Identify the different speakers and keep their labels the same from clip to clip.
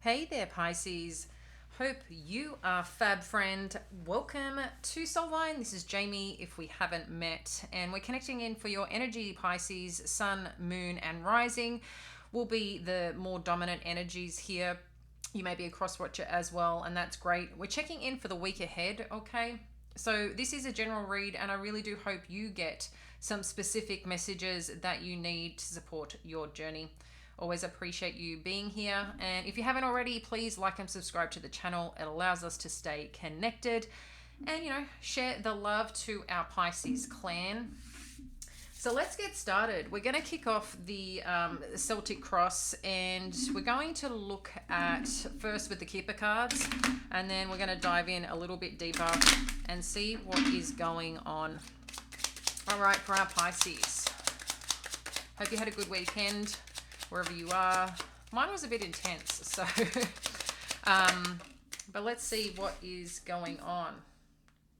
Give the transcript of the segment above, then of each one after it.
Speaker 1: Hey there, Pisces. Hope you are fab, friend. Welcome to Soulline. This is Jamie, if we haven't met, and we're connecting in for your energy, Pisces. Sun, moon, and rising will be the more dominant energies here. You may be a cross watcher as well, and that's great. We're checking in for the week ahead, okay? So, this is a general read, and I really do hope you get some specific messages that you need to support your journey. Always appreciate you being here. And if you haven't already, please like and subscribe to the channel. It allows us to stay connected and, share the love to our Pisces clan. So let's get started. We're going to kick off the Celtic Cross, and we're going to look at first with the Keeper cards, and then we're going to dive in a little bit deeper and see what is going on. All right, for our Pisces. Hope you had a good weekend wherever you are. Mine was a bit intense, so but let's see what is going on.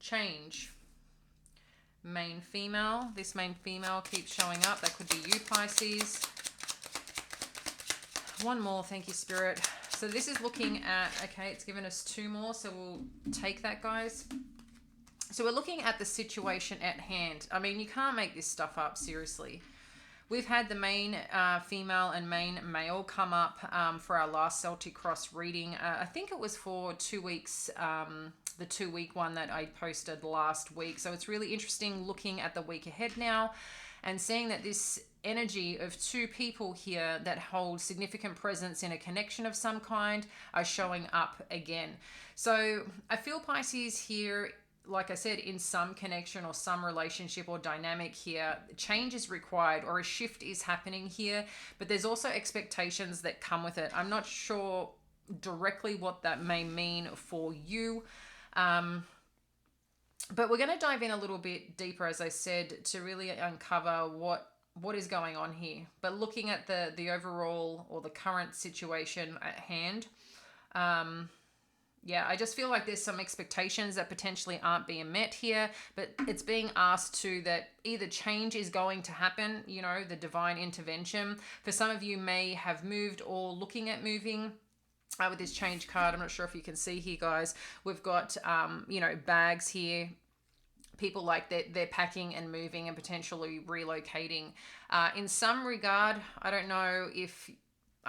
Speaker 1: Change. Main female. This main female keeps showing up. That could be you, Pisces. One more, thank you, Spirit. So this is looking at, okay, it's given us two more, so we'll take that, guys. So we're looking at the situation at hand. I mean, you can't make this stuff up, seriously. We've had the main female and main male come up for our last Celtic Cross reading. I think it was for 2 weeks, the 2-week one that I posted last week. So it's really interesting looking at the week ahead now and seeing that this energy of two people here that hold significant presence in a connection of some kind are showing up again. So I feel Pisces here, like I said, in some connection or some relationship or dynamic here, change is required or a shift is happening here, but there's also expectations that come with it. I'm not sure directly what that may mean for you, but we're going to dive in a little bit deeper, as I said, to really uncover what is going on here. But looking at the overall or the current situation at hand, yeah, I just feel like there's some expectations that potentially aren't being met here, but it's being asked to that either change is going to happen, the divine intervention. For some of you may have moved or looking at moving. With this change card, I'm not sure if you can see here, guys. We've got, bags here. People like they're packing and moving and potentially relocating. In some regard, I don't know if...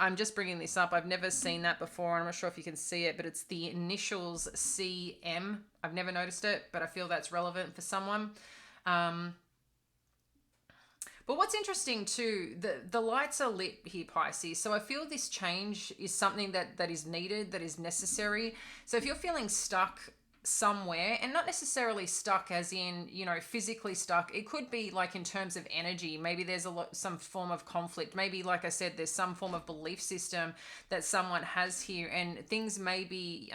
Speaker 1: I'm just bringing this up. I've never seen that before. I'm not sure if you can see it, but it's the initials CM. I've never noticed it, but I feel that's relevant for someone. But what's interesting too, the lights are lit here, Pisces. So I feel this change is something that is needed, that is necessary. So if you're feeling stuck somewhere, and not necessarily stuck as in physically stuck, it could be like in terms of energy. Maybe there's some form of conflict. Maybe, like I said, there's some form of belief system that someone has here, and things may be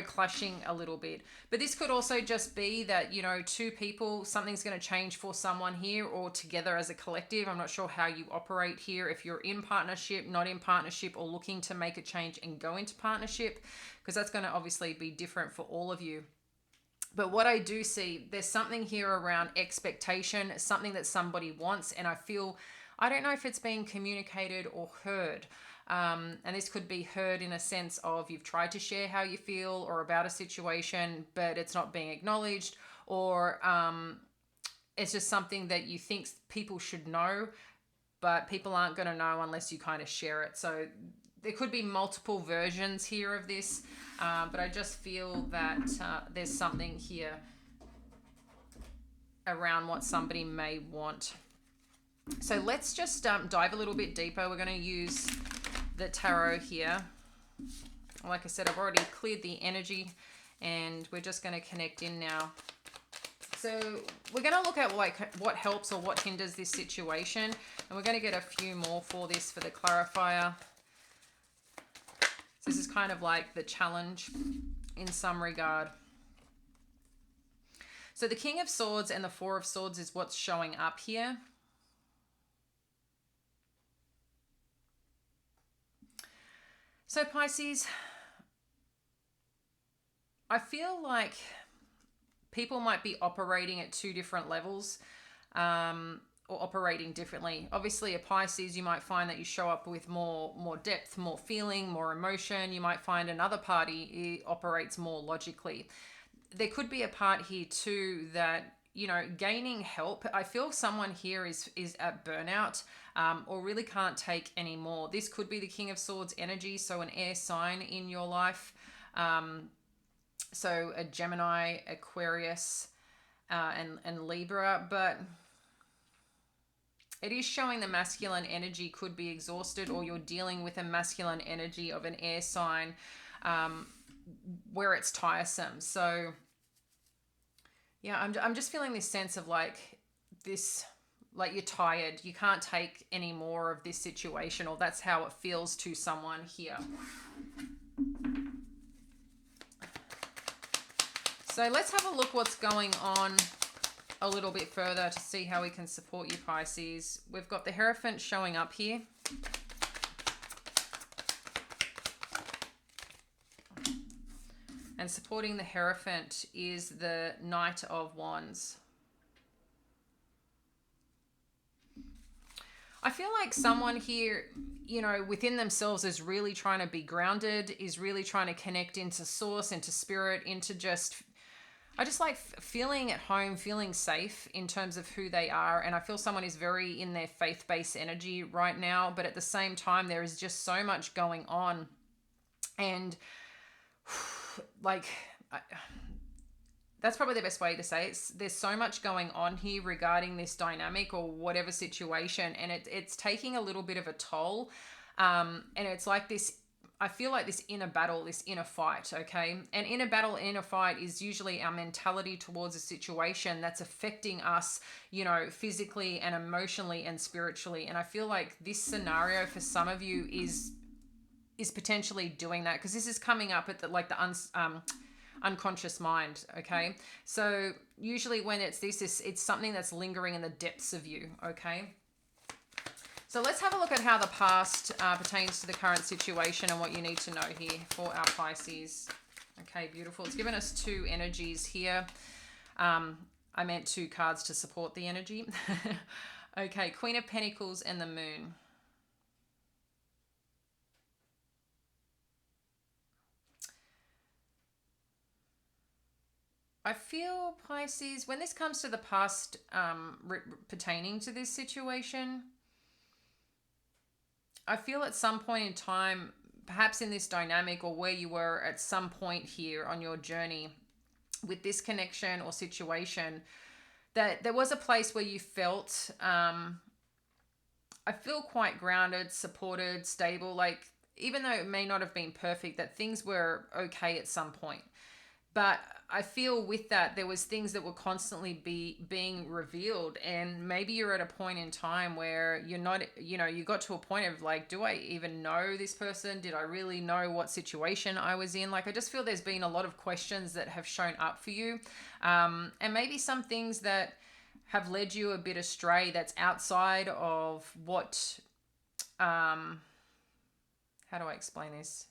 Speaker 1: clashing a little bit. But this could also just be that two people, something's going to change for someone here, or together as a collective. I'm not sure how you operate here, if you're in partnership, not in partnership, or looking to make a change and go into partnership, because that's going to obviously be different for all of you. But what I do see, there's something here around expectation, something that somebody wants, and I don't know if it's being communicated or heard. And this could be heard in a sense of you've tried to share how you feel or about a situation, but it's not being acknowledged, or it's just something that you think people should know, but people aren't going to know unless you kind of share it. So there could be multiple versions here of this, but I just feel that there's something here around what somebody may want. So let's just dive a little bit deeper. We're going to use the tarot here. Like I said, I've already cleared the energy, and we're just going to connect in now. So we're going to look at what helps or what hinders this situation, and we're going to get a few more for this for the clarifier. So this is kind of like the challenge in some regard. So the King of Swords and the Four of Swords is what's showing up here. So Pisces, I feel like people might be operating at two different levels. or operating differently. Obviously, a Pisces, you might find that you show up with more depth, more feeling, more emotion. You might find another party operates more logically. There could be a part here too that, gaining help. I feel someone here is at burnout, or really can't take anymore. This could be the King of Swords energy, so an air sign in your life. So a Gemini, Aquarius, and Libra, but it is showing the masculine energy could be exhausted, or you're dealing with a masculine energy of an air sign, where it's tiresome. So yeah, I'm just feeling this sense of like this, like you're tired, you can't take any more of this situation, or that's how it feels to someone here. So let's have a look what's going on a little bit further to see how we can support you, Pisces. We've got the Hierophant showing up here. And supporting the Hierophant is the Knight of Wands. I feel like someone here, within themselves is really trying to be grounded, is really trying to connect into source, into spirit, into just... I just like feeling at home, feeling safe in terms of who they are. And I feel someone is very in their faith-based energy right now. But at the same time, there is just so much going on. And that's probably the best way to say it. There's so much going on here regarding this dynamic or whatever situation. And it's taking a little bit of a toll. And it's like this... I feel like this inner battle, this inner fight, okay? An inner battle, inner fight is usually our mentality towards a situation that's affecting us, physically and emotionally and spiritually. And I feel like this scenario for some of you is potentially doing that, because this is coming up at the unconscious mind, okay? So usually when it's it's something that's lingering in the depths of you, okay? So let's have a look at how the past pertains to the current situation and what you need to know here for our Pisces. Okay, beautiful. It's given us two energies here. I meant two cards to support the energy. Okay, Queen of Pentacles and the Moon. I feel, Pisces, when this comes to the past pertaining to this situation... I feel at some point in time, perhaps in this dynamic or where you were at some point here on your journey with this connection or situation, that there was a place where you felt, I feel quite grounded, supported, stable, like even though it may not have been perfect, that things were okay at some point. But I feel with that, there was things that were constantly being revealed. And maybe you're at a point in time where you're not, you got to a point of like, do I even know this person? Did I really know what situation I was in? Like, I just feel there's been a lot of questions that have shown up for you. And maybe some things that have led you a bit astray that's outside of what, how do I explain this?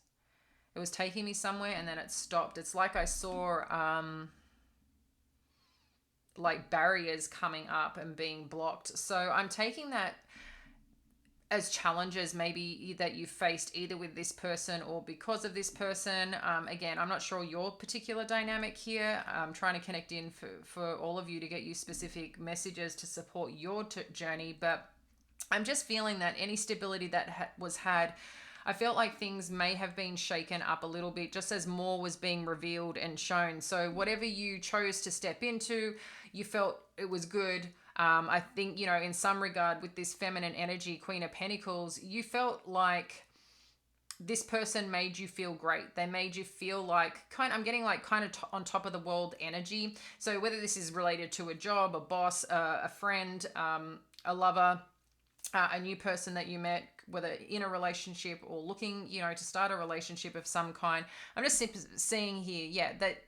Speaker 1: It was taking me somewhere and then it stopped. It's like I saw like barriers coming up and being blocked. So I'm taking that as challenges maybe that you faced either with this person or because of this person. Again, I'm not sure your particular dynamic here. I'm trying to connect in for all of you to get you specific messages to support your journey. But I'm just feeling that any stability that was had, I felt like things may have been shaken up a little bit just as more was being revealed and shown. So whatever you chose to step into, you felt it was good. I think, in some regard with this feminine energy, Queen of Pentacles, you felt like this person made you feel great. They made you feel like I'm getting like kind of on top of the world energy. So whether this is related to a job, a boss, a friend, a lover, a new person that you met, whether in a relationship or looking, to start a relationship of some kind. I'm just seeing here, that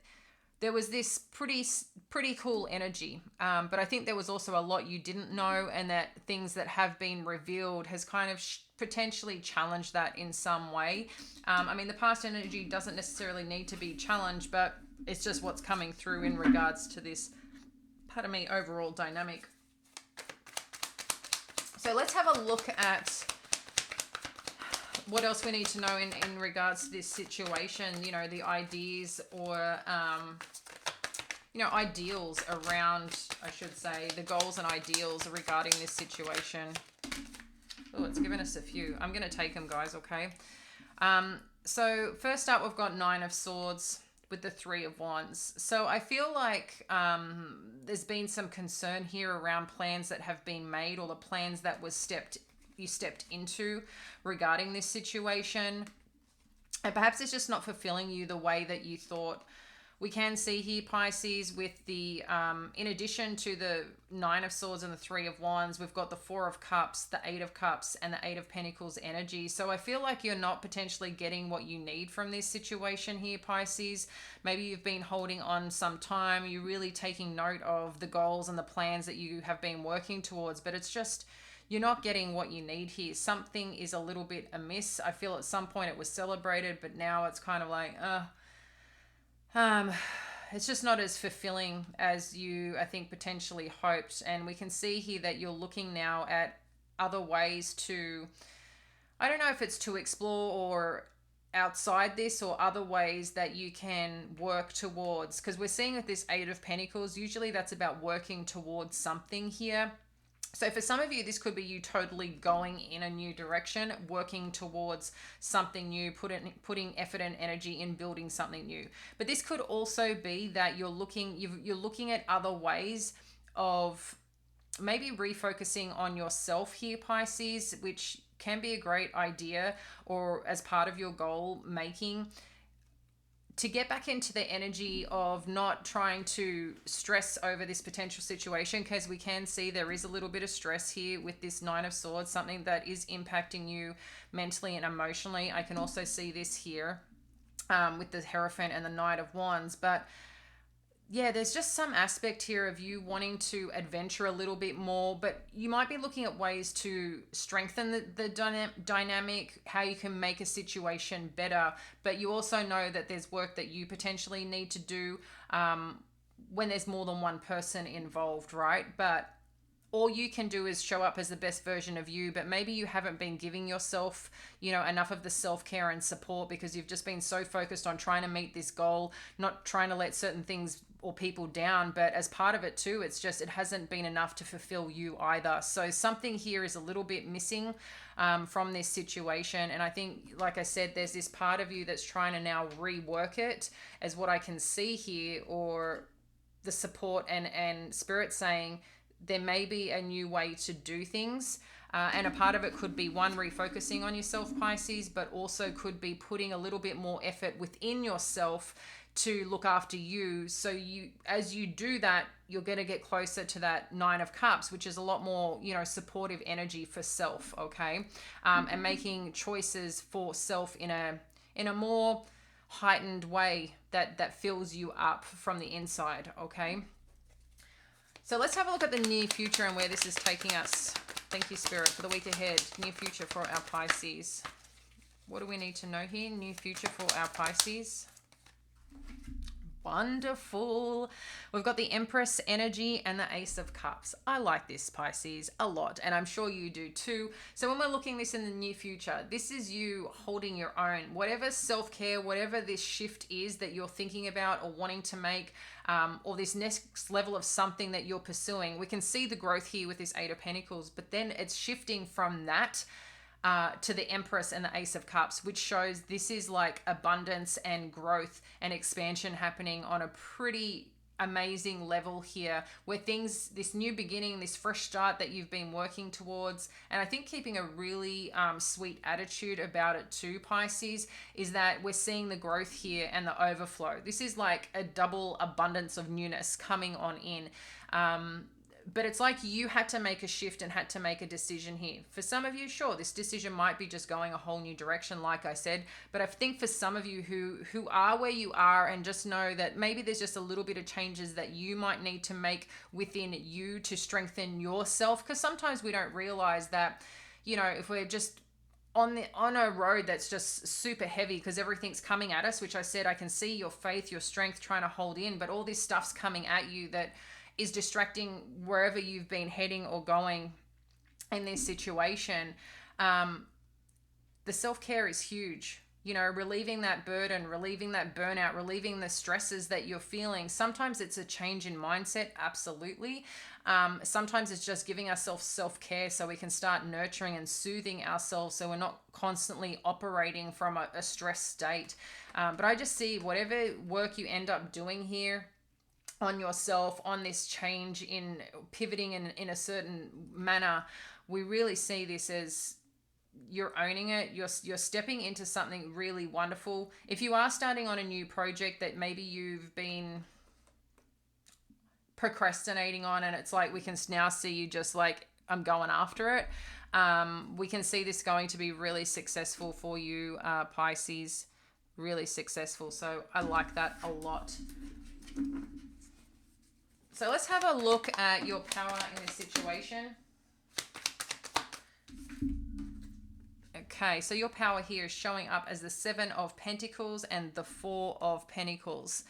Speaker 1: there was this pretty cool energy. But I think there was also a lot you didn't know, and that things that have been revealed has kind of potentially challenged that in some way. The past energy doesn't necessarily need to be challenged, but it's just what's coming through in regards to this, overall dynamic. So let's have a look at what else we need to know in regards to this situation, you know, the ideas or, you know, ideals around, I should say, the goals and ideals regarding this situation. Oh, it's given us a few. I'm going to take them, guys, okay? So first up, we've got Nine of Swords with the Three of Wands. So I feel like there's been some concern here around plans that have been made, or the plans that you stepped into regarding this situation. And perhaps it's just not fulfilling you the way that you thought. We can see here, Pisces, with the, in addition to the Nine of Swords and the Three of Wands, we've got the Four of Cups, the Eight of Cups, and the Eight of Pentacles energy. So I feel like you're not potentially getting what you need from this situation here, Pisces. Maybe you've been holding on some time. You're really taking note of the goals and the plans that you have been working towards, but it's just, you're not getting what you need here. Something is a little bit amiss. I feel at some point it was celebrated, but now it's kind of like, it's just not as fulfilling as you, I think, potentially hoped. And we can see here that you're looking now at other ways to, I don't know if it's to explore or outside this, or other ways that you can work towards. Because we're seeing with this Eight of Pentacles, usually that's about working towards something here. So for some of you, this could be you totally going in a new direction, working towards something new, putting effort and energy in building something new. But this could also be that you're looking at other ways of maybe refocusing on yourself here, Pisces, which can be a great idea, or as part of your goal making, to get back into the energy of not trying to stress over this potential situation, because we can see there is a little bit of stress here with this Nine of Swords, something that is impacting you mentally and emotionally. I can also see this here with the Hierophant and the Knight of Wands. But yeah, there's just some aspect here of you wanting to adventure a little bit more, but you might be looking at ways to strengthen the dynamic, how you can make a situation better. But you also know that there's work that you potentially need to do when there's more than one person involved, right? But all you can do is show up as the best version of you, but maybe you haven't been giving yourself, you know, enough of the self-care and support, because you've just been so focused on trying to meet this goal, not trying to let certain things or people down. But as part of it too, it's just, it hasn't been enough to fulfill you either. So something here is a little bit missing from this situation. And I think, like I said, there's this part of you that's trying to now rework it, as what I can see here, or the support and spirit saying there may be a new way to do things. And a part of it could be, one, refocusing on yourself, Pisces, but also could be putting a little bit more effort within yourself to look after you. So you, as you do that, you're going to get closer to that Nine of Cups, which is a lot more, you know, supportive energy for self, okay? And making choices for self in a more heightened way that fills you up from the inside, okay? So let's have a look at the near future and where this is taking us. Thank you, Spirit, for the week ahead. Near future for our Pisces. What do we need to know here? Near future for our Pisces. Wonderful. We've got the Empress energy and the Ace of Cups. I like this, Pisces, a lot, and I'm sure you do too. So when we're looking this in the near future, this is you holding your own. Whatever self-care, whatever this shift is that you're thinking about or wanting to make, or this next level of something that you're pursuing, we can see the growth here with this Eight of Pentacles, but then it's shifting from that to the Empress and the Ace of Cups, which shows this is like abundance and growth and expansion happening on a pretty amazing level here, where things, this new beginning, this fresh start that you've been working towards, and I think keeping a really sweet attitude about it too, Pisces, is that we're seeing the growth here and the overflow. This is like a double abundance of newness coming on in. But it's like you had to make a shift and had to make a decision here. For some of you, sure, this decision might be just going a whole new direction, like I said. But I think for some of you who are where you are, and just know that maybe there's just a little bit of changes that you might need to make within you to strengthen yourself. Because sometimes we don't realize that, you know, if we're just on a road that's just super heavy because everything's coming at us, which I said, I can see your faith, your strength trying to hold in, but all this stuff's coming at you that is distracting wherever you've been heading or going. in this situation, the self-care is huge. You know, relieving that burden, relieving that burnout, relieving the stresses that you're feeling. Sometimes it's a change in mindset, absolutely. Sometimes it's just giving ourselves self-care so we can start nurturing and soothing ourselves so we're not constantly operating from a stress state. But I just see whatever work you end up doing here on yourself, on this change in pivoting in a certain manner, we really see this as you're owning it. You're stepping into something really wonderful. If you are starting on a new project that maybe you've been procrastinating on, and it's like we can now see you just like, I'm going after it. We can see this going to be really successful for you, Pisces. Really successful. So I like that a lot. So let's have a look at your power in this situation. Okay, so your power here is showing up as the 7 of Pentacles and the 4 of Pentacles.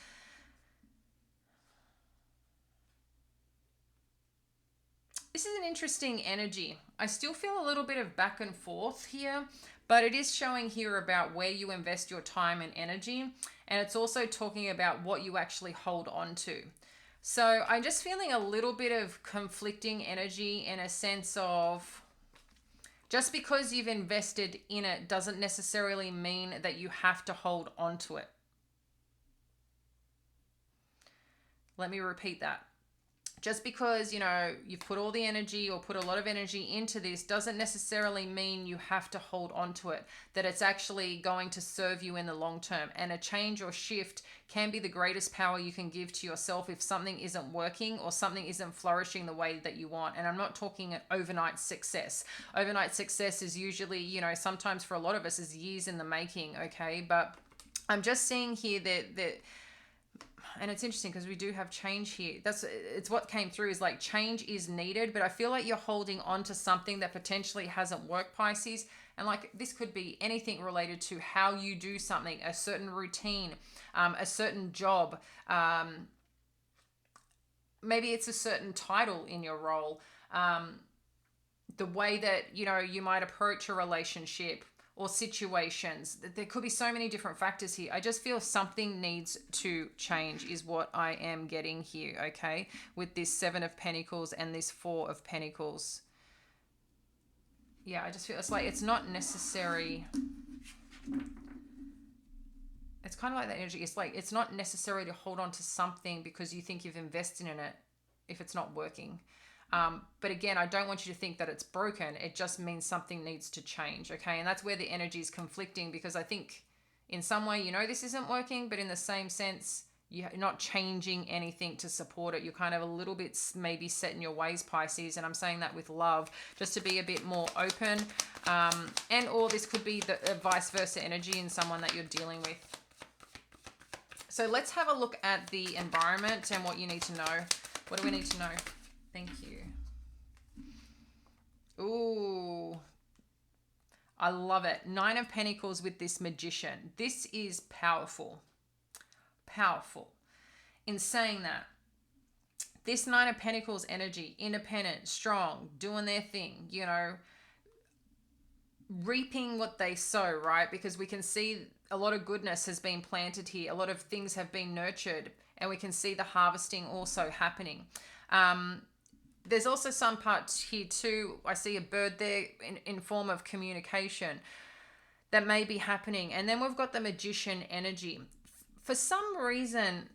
Speaker 1: This is an interesting energy. I still feel a little bit of back and forth here, but it is showing here about where you invest your time and energy, and it's also talking about what you actually hold on to. So I'm just feeling a little bit of conflicting energy in a sense of just because you've invested in it doesn't necessarily mean that you have to hold on to it. Let me repeat that. Just because, you know, you've put all the energy or put a lot of energy into this doesn't necessarily mean you have to hold on to it, that it's actually going to serve you in the long term. And a change or shift can be the greatest power you can give to yourself if something isn't working or something isn't flourishing the way that you want. And I'm not talking an overnight success. Overnight success is usually, you know, sometimes for a lot of us is years in the making, okay? But I'm just seeing here that and it's interesting because we do have change here. It's what came through is like change is needed, but I feel like you're holding on to something that potentially hasn't worked, Pisces. And like this could be anything related to how you do something, a certain routine, a certain job. Maybe it's a certain title in your role. The way that, you know, you might approach a relationship or situations. There could be so many different factors here. I just feel something needs to change is what I am getting here, okay? With this 7 of Pentacles and this 4 of Pentacles. Yeah, I just feel it's like it's not necessary. It's kind of like that energy. It's like it's not necessary to hold on to something because you think you've invested in it if it's not working. But again, I don't want you to think that it's broken. It just means something needs to change, okay? And that's where the energy is conflicting because I think in some way, you know, this isn't working, but in the same sense, you're not changing anything to support it. You're kind of a little bit maybe set in your ways, Pisces, and I'm saying that with love, just to be a bit more open. And or this could be the vice versa energy in someone that you're dealing with. So let's have a look at the environment and what you need to know. What do we need to know? Thank you. Ooh, I love it. 9 of Pentacles with this Magician. This is powerful. Powerful. In saying that, this 9 of Pentacles energy, independent, strong, doing their thing, you know, reaping what they sow, right? Because we can see a lot of goodness has been planted here. A lot of things have been nurtured, and we can see the harvesting also happening. There's also some parts here too. I see a bird there in form of communication that may be happening. And then we've got the Magician energy. For some reason,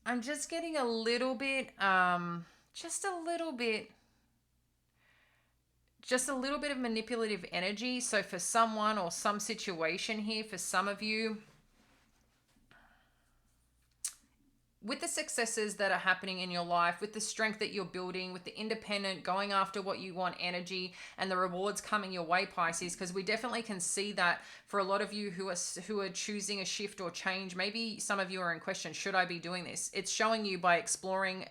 Speaker 1: I'm just getting a little bit, just a little bit of manipulative energy. So for someone or some situation here, for some of you, with the successes that are happening in your life, with the strength that you're building, with the independent, going after what you want energy and the rewards coming your way, Pisces, because we definitely can see that for a lot of you who are choosing a shift or change. Maybe some of you are in question, should I be doing this? It's showing you by exploring,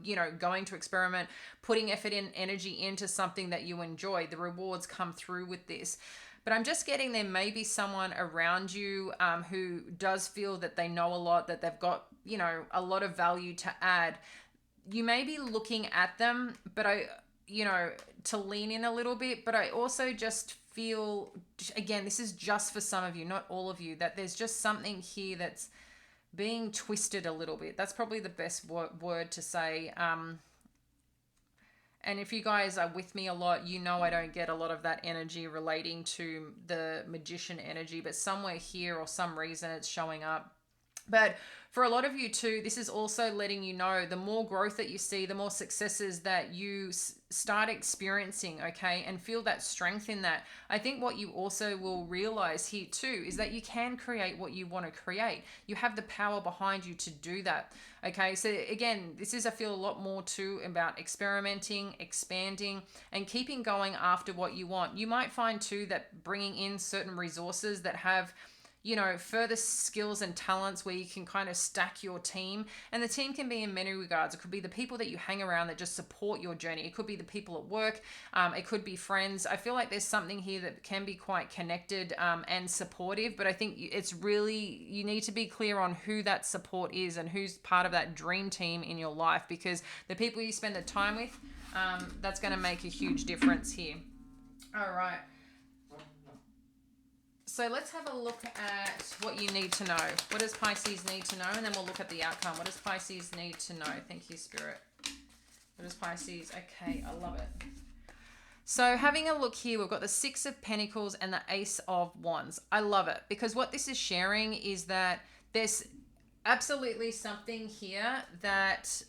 Speaker 1: you know, going to experiment, putting effort and energy into something that you enjoy. The rewards come through with this. But I'm just getting there may be someone around you who does feel that they know a lot, that they've got, you know, a lot of value to add. You may be looking at them, but to lean in a little bit, but I also just feel, again, this is just for some of you, not all of you, that there's just something here that's being twisted a little bit. That's probably the best word to say. And if you guys are with me a lot, I don't get a lot of that energy relating to the magician energy, but somewhere here or some reason it's showing up. But for a lot of you too, this is also letting you know the more growth that you see, the more successes that you start experiencing, okay, and feel that strength in that. I think what you also will realize here too is that you can create what you want to create. You have the power behind you to do that, okay? So again, I feel a lot more too about experimenting, expanding, and keeping going after what you want. You might find too that bringing in certain resources that have further skills and talents where you can kind of stack your team. And the team can be in many regards. It could be the people that you hang around that just support your journey. It could be the people at work. It could be friends. I feel like there's something here that can be quite connected and supportive, but I think it's really, you need to be clear on who that support is and who's part of that dream team in your life, because the people you spend the time with, that's going to make a huge difference here. All right. So let's have a look at what you need to know. What does Pisces need to know? And then we'll look at the outcome. What does Pisces need to know? Thank you, Spirit. What does Pisces? Okay, I love it. So having a look here, we've got the Six of Pentacles and the Ace of Wands. I love it, because what this is sharing is that there's absolutely something here that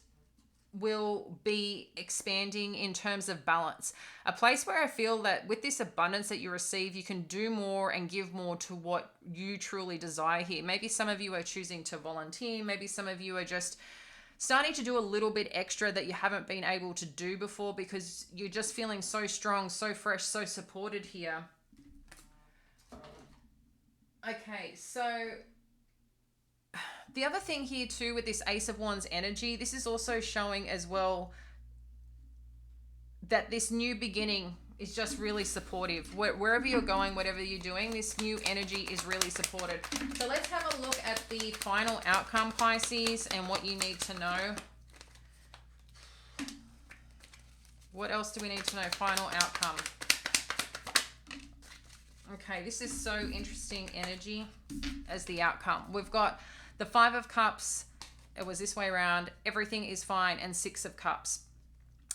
Speaker 1: will be expanding in terms of balance. A place where I feel that with this abundance that you receive, you can do more and give more to what you truly desire here. Maybe some of you are choosing to volunteer. Maybe some of you are just starting to do a little bit extra that you haven't been able to do before, because you're just feeling so strong, so fresh, so supported here. Okay, so the other thing here too with this Ace of Wands energy, this is also showing as well that this new beginning is just really supportive. Wherever you're going, whatever you're doing, this new energy is really supported. So let's have a look at the final outcome, Pisces, and what you need to know. What else do we need to know? Final outcome. Okay, this is so interesting energy as the outcome. We've got the Five of Cups, it was this way around, everything is fine, and Six of Cups.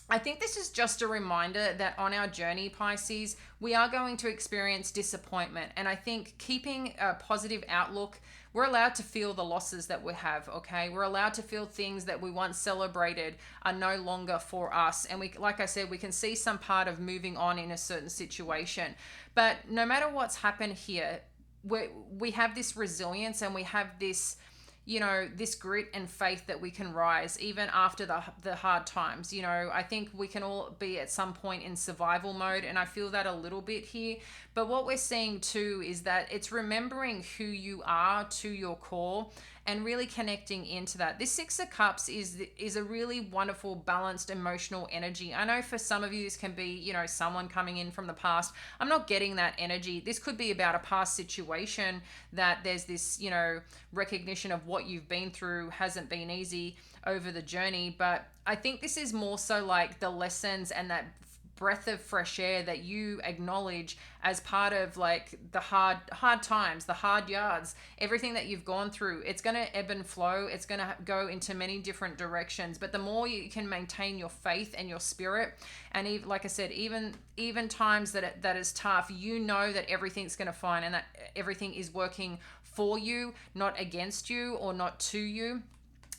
Speaker 1: I think this is just a reminder that on our journey, Pisces, we are going to experience disappointment. And I think keeping a positive outlook, we're allowed to feel the losses that we have, okay? We're allowed to feel things that we once celebrated are no longer for us. And we, like I said, we can see some part of moving on in a certain situation. But no matter what's happened here, we have this resilience and we have this, this grit and faith that we can rise even after the hard times. I think we can all be at some point in survival mode, and I feel that a little bit here. But what we're seeing too is that it's remembering who you are to your core and really connecting into that. This Six of Cups is a really wonderful, balanced, emotional energy. I know for some of you, this can be, someone coming in from the past. I'm not getting that energy. This could be about a past situation that there's this, recognition of what you've been through hasn't been easy over the journey. But I think this is more so like the lessons and that breath of fresh air that you acknowledge as part of like the hard times, the hard yards, everything that you've gone through. It's going to ebb and flow. It's going to go into many different directions. But the more you can maintain your faith and your spirit, and even, like I said, even times that is tough, that everything's going to fine and that everything is working for you, not against you or not to you.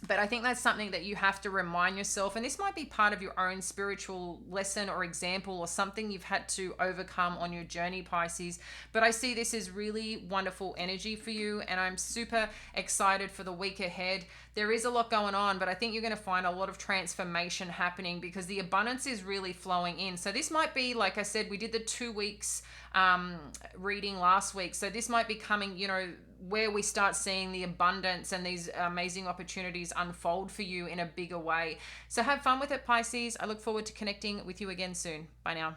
Speaker 1: But I think that's something that you have to remind yourself. And this might be part of your own spiritual lesson or example or something you've had to overcome on your journey, Pisces. But I see this as really wonderful energy for you. And I'm super excited for the week ahead. There is a lot going on, but I think you're going to find a lot of transformation happening because the abundance is really flowing in. So this might be, like I said, we did the 2 weeks reading last week. So this might be coming, where we start seeing the abundance and these amazing opportunities unfold for you in a bigger way. So have fun with it, Pisces. I look forward to connecting with you again soon. Bye now.